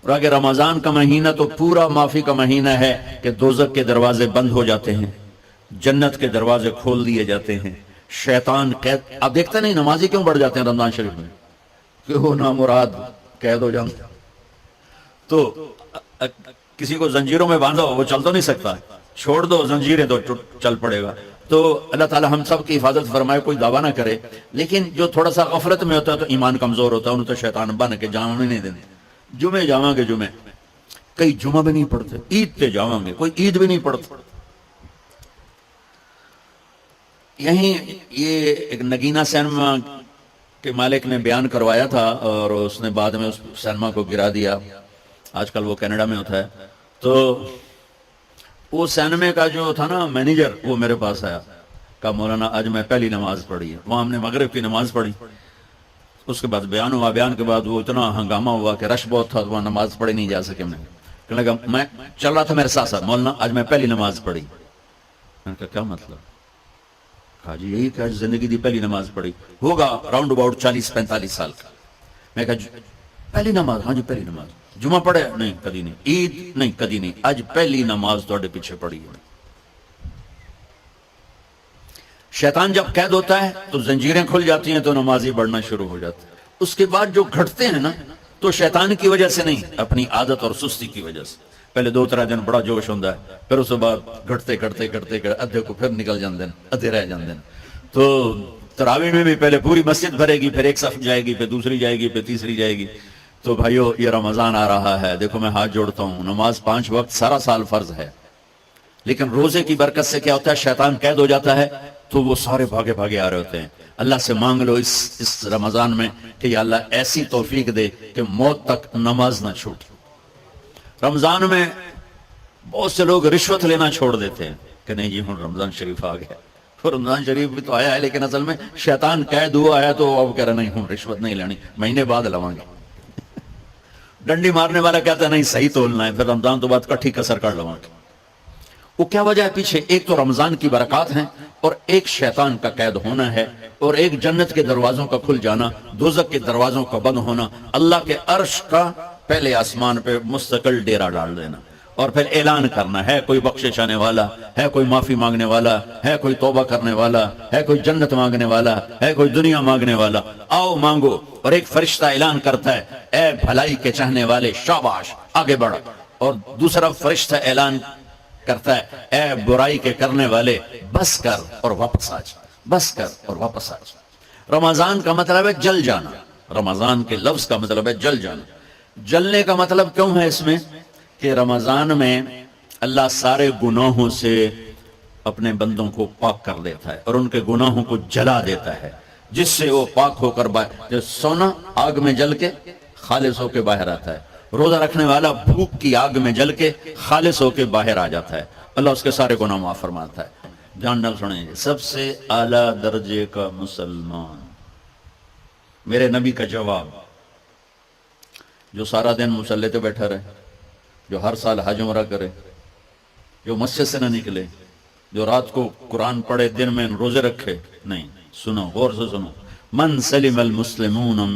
اور اگر رمضان کا مہینہ تو پورا معافی کا مہینہ ہے کہ دوزخ کے دروازے بند ہو جاتے ہیں، جنت کے دروازے کھول دیے جاتے ہیں، شیطان قید. آپ دیکھتے نہیں نمازی کیوں بڑھ جاتے ہیں رمضان شریف میں؟ کہ وہ نامراد قید ہو جاتے. تو کسی کو زنجیروں میں باندھو وہ چل تو نہیں سکتا، چھوڑ دو زنجیریں تو چل پڑے گا. تو اللہ تعالی ہم سب کی حفاظت فرمائے، کوئی دعویٰ نہ کرے، لیکن جو تھوڑا سا غفلت میں ہوتا ہے تو ایمان کمزور ہوتا ہے، انہوں تو شیطان بن کے جامع میں نہیں دینے. جمعے جاواں گے، جمعے کئی جمعہ بھی نہیں پڑھتے، عید پہ جاواں گے کوئی عید بھی نہیں پڑھتا. یہیں یہ ایک نگینہ سینما کے مالک نے بیان کروایا تھا اور اس نے بعد میں اس سینما کو گرا دیا. آج کل وہ کینیڈا میں ہوتا ہے. تو وہ سینمے کا جو تھا نا مینیجر، وہ میرے پاس آیا، کہا مولانا آج میں پہلی نماز پڑھی ہے. وہاں ہم نے مغرب کی نماز پڑھی، اس کے بعد بیان ہوا، بیان کے بعد وہ اتنا ہنگامہ ہوا کہ رش بہت تھا، وہاں نماز پڑھی نہیں جا سکے. کہنے لگا میں چل رہا تھا میرے ساتھ ساتھ، مولانا آج میں پہلی نماز پڑھی. میں نے کہا کیا مطلب؟ کہا جی یہی کہ زندگی دی پہلی نماز پڑھی ہوگا راؤنڈ اباؤٹ 40-45 سال کا. میں کہا پہلی نماز؟ ہاں جی پہلی نماز. جمعہ پڑھے؟ نہیں کدی نہیں. عید؟ نہیں کدی نہیں. آج پہلی نماز تھوڑے پیچھے پڑھی ہے. شیطان جب قید ہوتا ہے تو زنجیریں کھل جاتی ہیں تو نمازی بڑھنا شروع ہو جاتا ہے. اس کے بعد جو گھٹتے ہیں نا تو شیطان کی وجہ سے نہیں، اپنی عادت اور سستی کی وجہ سے. پہلے 2-3 دن بڑا جوش ہوتا ہے، پھر اس کے بعد گھٹتے ادھے کو پھر نکل جاندے ہیں، ادھے رہ جاندے ہیں. تو تراویح میں بھی پہلے پوری مسجد بھرے گی، پھر ایک صف جائے گی، پھر دوسری جائے گی، پھر تیسری جائے گی. تو بھائیو یہ رمضان آ رہا ہے، دیکھو میں ہاتھ جوڑتا ہوں، نماز 5 وقت سارا سال فرض ہے، لیکن روزے کی برکت سے کیا ہوتا ہے، شیطان قید ہو جاتا ہے تو وہ سارے بھاگے بھاگے آ رہے ہوتے ہیں. اللہ سے مانگ لو اس رمضان میں کہ یا اللہ ایسی توفیق دے کہ موت تک نماز نہ چھوٹے. رمضان میں بہت سے لوگ رشوت لینا چھوڑ دیتے ہیں کہ نہیں جی ہوں رمضان شریف آ گیا. رمضان شریف بھی تو آیا ہے لیکن اصل میں شیطان قید ہوا ہے تو اب کہہ رہا نہیں ہوں رشوت نہیں لینی، مہینے بعد لواں گے. ڈنڈی مارنے والا کہتا ہے نہیں صحیح تولنا ہے، پھر رمضان تو بعد کٹھی کسر کر لواں گے. وہ کیا وجہ ہے پیچھے؟ ایک تو رمضان کی برکات ہیں، اور ایک شیطان کا قید ہونا ہے، اور ایک جنت کے دروازوں کا کھل جانا، دوزخ کے دروازوں کا بند ہونا، اللہ کے عرش کا پہلے آسمان پہ مستقل ڈیرا ڈال دینا، اور پھر اعلان کرنا ہے کوئی بخشش آنے والا ہے، کوئی معافی مانگنے والا ہے، کوئی توبہ کرنے والا ہے، کوئی جنت مانگنے والا ہے، کوئی دنیا مانگنے والا، آؤ مانگو. اور ایک فرشتہ اعلان کرتا ہے اے بھلائی کے چاہنے والے شاباش آگے بڑھ، اور دوسرا فرشتہ اعلان کرتا ہے اے برائی کے کرنے والے بس کر اور واپس آ جا، بس کر اور واپس آ جا. رمضان کا مطلب ہے جل جانا، رمضان کے لفظ کا مطلب ہے جل جانا. جلنے کا مطلب کیوں ہے اس میں؟ کہ رمضان میں اللہ سارے گناہوں سے اپنے بندوں کو پاک کر دیتا ہے اور ان کے گناہوں کو جلا دیتا ہے، جس سے وہ پاک ہو کر جو سونا آگ میں جل کے خالص ہو کے باہر آتا ہے، روزہ رکھنے والا بھوک کی آگ میں جل کے خالص ہو کے باہر آ جاتا ہے، اللہ اس کے سارے گناہ معاف فرماتا ہے. دھیان ڈال سنیں، سب سے اعلیٰ درجے کا مسلمان، میرے نبی کا جواب، جو سارا دن مصلی پہ بیٹھا رہے، جو ہر سال حج عمرہ کرے، جو مسجد سے نہ نکلے، جو رات کو قرآن پڑھے، دن میں روزے رکھے. نہیں، سنو غور سے سنو، من سلم المسلمون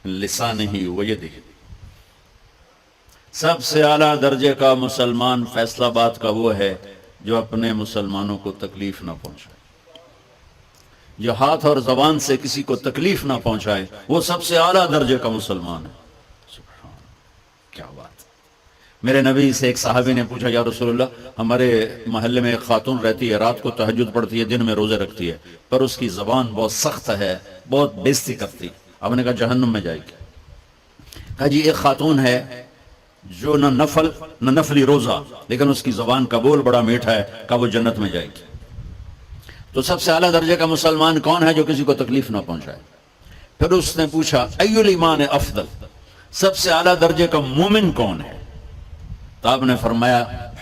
لسانہ ویدہ، سب سے اعلیٰ درجے کا مسلمان فیصلہ بات کا وہ ہے جو اپنے مسلمانوں کو تکلیف نہ پہنچائے، جو ہاتھ اور زبان سے کسی کو تکلیف نہ پہنچائے، وہ سب سے اعلیٰ درجے کا مسلمان ہے. سبحان کیا بات. میرے نبی سے ایک صحابی نے پوچھا یا رسول اللہ، ہمارے محلے میں ایک خاتون رہتی ہے، رات کو تہجد پڑھتی ہے، دن میں روزے رکھتی ہے، پر اس کی زبان بہت سخت ہے، بہت بےزتی کرتی. آپ نے کہا جہنم میں جائے گی. کہا جی ایک خاتون ہے جو نہ نفلی روزہ لیکن اس کی زبان کا بول بڑا میٹھا ہے، کہا وہ جنت میں جائے گی. تو سب سے اعلیٰ درجے کا مسلمان کون ہے جو کسی کو تکلیف نہ پہنچائے؟ پھر اس نے پوچھا ای الایمان افضل، سب سے اعلیٰ درجے کا مومن کون ہے؟ تو آپ نے فرمایا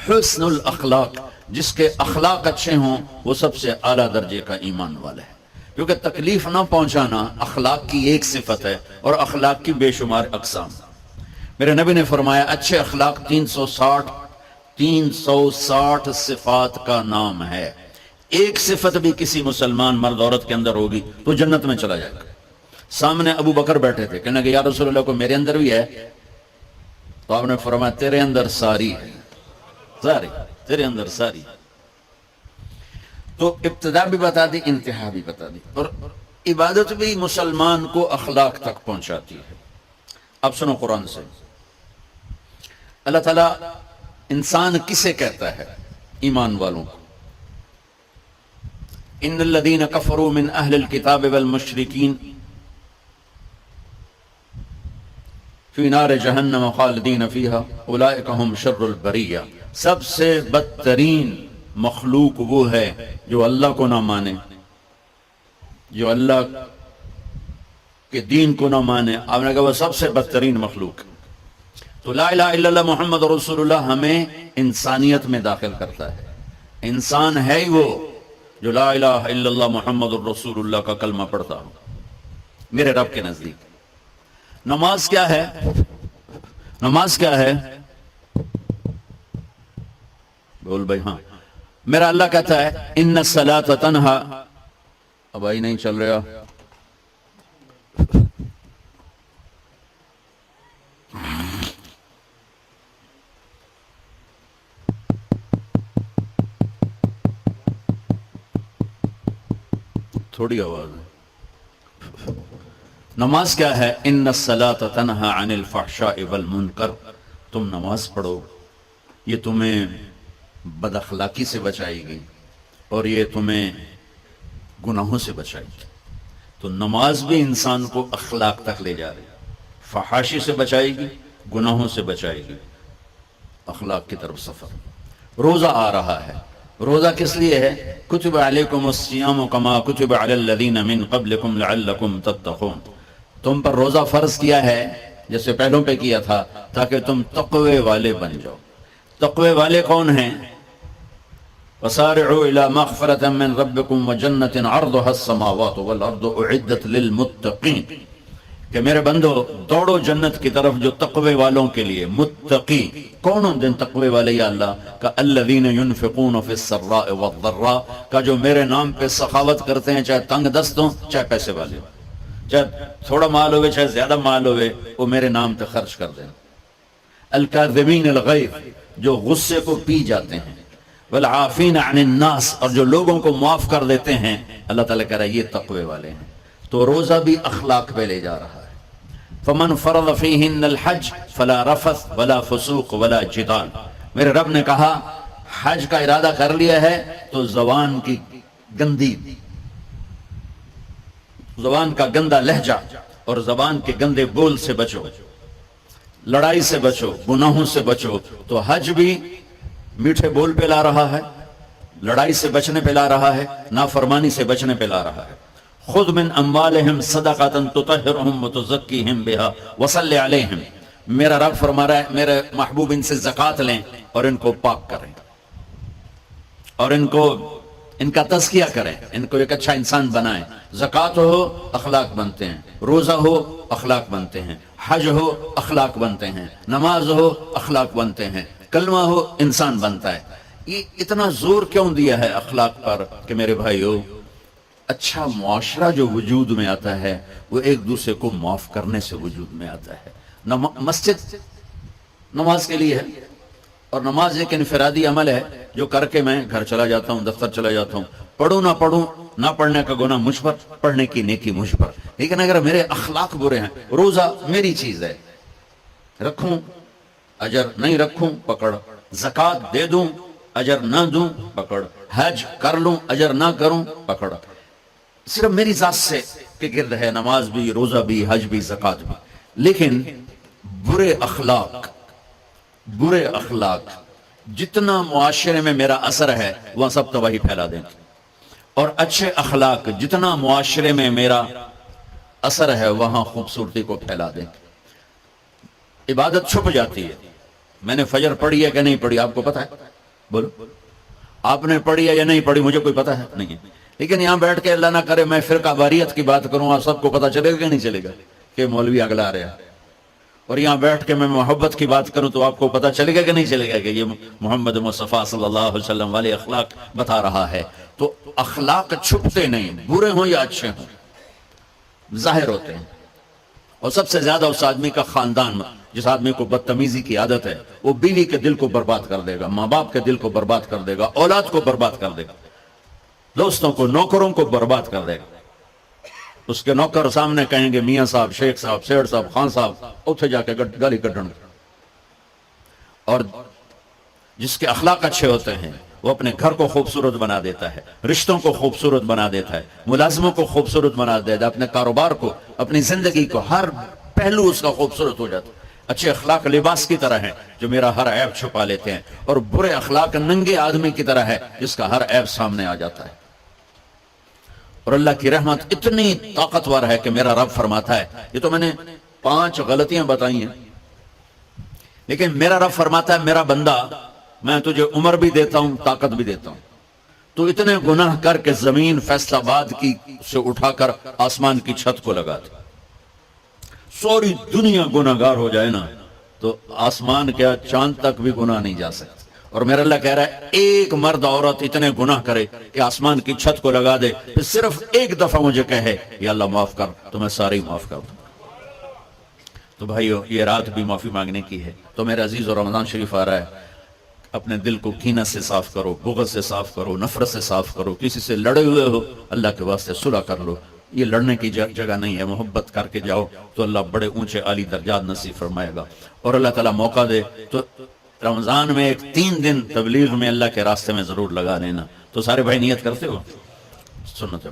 حسن الاخلاق، جس کے اخلاق اچھے ہوں وہ سب سے اعلیٰ درجے کا ایمان والا ہے. کیونکہ تکلیف نہ پہنچانا اخلاق کی ایک صفت ہے اور اخلاق کی بے شمار اقسام. میرے نبی نے فرمایا اچھے اخلاق 360 صفات کا نام ہے. ایک صفت بھی کسی مسلمان مرد عورت کے اندر ہوگی تو جنت میں چلا جائے گا. سامنے ابو بکر بیٹھے تھے، کہنے کہ یا رسول اللہ کو میرے اندر بھی ہے، تو آپ نے فرمایا تیرے اندر ساری ہے، ساری تیرے اندر ساری. تو ابتدا بھی بتا دی، انتہا بھی بتا دی. اور عبادت بھی مسلمان کو اخلاق تک پہنچاتی ہے. اب سنو قرآن سے، اللہ تعالیٰ انسان کسے کہتا ہے؟ ایمان والوں کو. ان الذین کفروا من اہل الکتاب والمشرکین فی نار جہنم خالدین فیہا اولئک ہم شر البریہ. سب سے بدترین مخلوق وہ ہے جو اللہ کو نہ مانے، جو اللہ کہ دین کو نہ مانے. آپ نے کہا وہ سب سے بدترین مخلوق. تو لا الہ الا اللہ محمد رسول اللہ ہمیں انسانیت میں داخل کرتا ہے. انسان ہے ہی وہ جو لا الہ الا اللہ محمد رسول اللہ کا کلمہ پڑھتا ہو میرے رب کے نزدیک. نماز کیا ہے؟ نماز کیا ہے؟ بول بھائی. ہاں، میرا اللہ کہتا ہے ان الصلاۃ تنہا. اب آئی نہیں چل رہا. تھوڑی آواز ہے. نماز کیا ہے؟ ان الصلاۃ تنہا عن الفحشاء والمنکر. تم نماز پڑھو، یہ تمہیں بد اخلاقی سے بچائے گی اور یہ تمہیں گناہوں سے بچائے گی. تو نماز بھی انسان کو اخلاق تک لے جا رہی ہے. فحاشی سے بچائے گی، گناہوں سے بچائے گی، اخلاق کی طرف سفر. روزہ آ رہا ہے. روزہ کس لیے ہے؟ کتب علیکم الصیام کما کتب علی الذین من قبلکم لعلکم تتقون. تم پر روزہ فرض کیا ہے جیسے پہلوں پہ کیا تھا تاکہ تم تقوی والے بن جاؤ. تقوی والے کون ہیں؟ وسارعوا الى مغفرة من ربكم وجنة عرضها السماوات والارض اعدت للمتقین. کہ میرے بندو دوڑو جنت کی طرف جو تقوی والوں کے لیے. متقی کون ہیں تقوی والے یا اللہ؟ کہ الذین ينفقون فی السراء والضراء. کا جو میرے نام پہ سخاوت کرتے ہیں، چاہے تنگ دست ہوں چاہے پیسے والے ہوں، چاہے تھوڑا مال ہوئے چاہے زیادہ مال ہوئے، وہ میرے نام پہ خرچ کر دیں. الکاظمین الغیظ جو غصے کو پی جاتے ہیں. والعافین عن الناس اور جو لوگوں کو معاف کر دیتے ہیں. اللہ تعالیٰ کہہ رہا ہے یہ تقوی والے ہیں. تو روزہ بھی اخلاق پہ لے جا رہا ہے. فمن فرض فیہن الحج فلا رفث ولا فسوق ولا جدال. میرے رب نے کہا حج کا ارادہ کر لیا ہے تو زبان کی گندی، زبان کا گندا لہجہ اور زبان کے گندے بول سے بچو، لڑائی سے بچو، گناہوں سے بچو. تو حج بھی میٹھے بول پہ لا رہا ہے، لڑائی سے بچنے پہ لا رہا ہے، نافرمانی سے بچنے پہ لا رہا ہے. خذ من اموالہم صدقۃ تطہرہم وتزکیہم بہا وصلی علیہم. میرا رب فرما رہا ہے میرے محبوب ان سے زکوٰۃ لیں اور ان کو پاک کریں اور ان کا تزکیہ کریں، ان کو ایک اچھا انسان بنائیں. زکوٰۃ ہو اخلاق بنتے ہیں، روزہ ہو اخلاق بنتے ہیں، حج ہو اخلاق بنتے ہیں، نماز ہو اخلاق بنتے ہیں، کلمہ ہو انسان بنتا ہے. یہ اتنا زور کیوں دیا ہے اخلاق پر؟ کہ میرے بھائیو اچھا معاشرہ جو وجود میں آتا ہے وہ ایک دوسرے کو معاف کرنے سے وجود میں آتا ہے. مسجد نماز کے لیے ہے اور نماز ایک انفرادی عمل ہے جو کر کے میں گھر چلا جاتا ہوں، دفتر چلا جاتا ہوں. پڑھوں نہ پڑھنے کا گناہ مجھ پر، پڑھنے کی نیکی مجھ پر. لیکن اگر میرے اخلاق برے ہیں، روزہ میری چیز ہے، رکھوں اجر، نہیں رکھوں پکڑ، زکوٰۃ دے دوں اجر نہ دوں پکڑ، حج کر لوں اجر نہ کروں پکڑ. صرف میری ذات سے کہ گرد ہے نماز بھی، روزہ بھی، حج بھی، زکوٰۃ بھی. لیکن برے اخلاق جتنا معاشرے میں میرا اثر ہے وہ سب تباہی پھیلا دیں، اور اچھے اخلاق جتنا معاشرے میں میرا اثر ہے وہاں خوبصورتی کو پھیلا دیں. عبادت چھپ جاتی ہے. میں نے فجر پڑھی ہے کہ نہیں پڑھی آپ کو پتا ہے؟ بولو آپ نے پڑھی ہے یا نہیں پڑھی؟ مجھے کوئی پتا ہے نہیں ہے. لیکن یہاں بیٹھ کے اللہ نہ کرے میں فرقہ واریت کی بات کروں، آپ سب کو پتا چلے گا کہ نہیں چلے گا کہ مولوی اگلا رہا. اور یہاں بیٹھ کے میں محبت کی بات کروں تو آپ کو پتا چلے گا کہ نہیں چلے گا کہ یہ محمد مصطفیٰ صلی اللہ علیہ وسلم والے اخلاق بتا رہا ہے. تو اخلاق چھپتے نہیں، برے ہوں یا اچھے ہوں. ظاہر ہوتے ہیں. اور سب سے زیادہ اس آدمی کا خاندان، جس آدمی کو بدتمیزی کی عادت ہے، وہ بیوی کے دل کو برباد کر دے گا، ماں باپ کے دل کو برباد کر دے گا، اولاد کو برباد کر دے گا، دوستوں کو، نوکروں کو برباد کر دے گا. اس کے نوکر سامنے کہیں گے میاں صاحب، شیخ صاحب، سیٹھ صاحب، خان صاحب، اتھے جا کے گالی کڈن. اور جس کے اخلاق اچھے ہوتے ہیں وہ اپنے گھر کو خوبصورت بنا دیتا ہے، رشتوں کو خوبصورت بنا دیتا ہے، ملازموں کو خوبصورت بنا دیتا ہے، اپنے کاروبار کو، اپنی زندگی کو، ہر پہلو اس کا خوبصورت ہو جاتا ہے. اچھے اخلاق لباس کی طرح ہیں جو میرا ہر عیب چھپا لیتے ہیں، اور برے اخلاق ننگے آدمی کی طرح ہے جس کا ہر عیب سامنے آ جاتا ہے. اور اللہ کی رحمت اتنی طاقتور ہے کہ میرا رب فرماتا ہے، یہ تو میں نے 5 غلطیاں بتائی ہیں، لیکن میرا رب فرماتا ہے میرا بندہ، میں تجھے عمر بھی دیتا ہوں، طاقت بھی دیتا ہوں، تو اتنے گناہ کر کے زمین فیصل آباد کی سے اٹھا کر آسمان کی چھت کو لگا دے. سوری دنیا گناہگار ہو جائے نا تو آسمان کیا چاند تک بھی گناہ نہیں جا سکتے. اور میرا اللہ کہہ رہا ہے ایک مرد عورت اتنے گناہ کرے کہ آسمان کی چھت کو لگا دے، پھر صرف ایک دفعہ مجھے کہے یا اللہ معاف کر، تو میں سارے معاف کر دوں. تو بھائیو یہ رات بھی معافی مانگنے کی ہے. تو میرے عزیز، اور رمضان شریف آ رہا ہے، اپنے دل کو کینہ سے صاف کرو، بغض سے صاف کرو، نفرت سے صاف کرو. کسی سے لڑے ہوئے ہو اللہ کے واسطے صلح کر لو. یہ لڑنے کی جگہ نہیں ہے، محبت کر کے جاؤ تو اللہ بڑے اونچے عالی درجات نصیب فرمائے گا. اور اللہ تعالیٰ موقع دے تو رمضان میں 3 دن تبلیغ میں اللہ کے راستے میں ضرور لگا لینا. تو سارے بھائی نیت کرتے ہو؟ سنت ہے.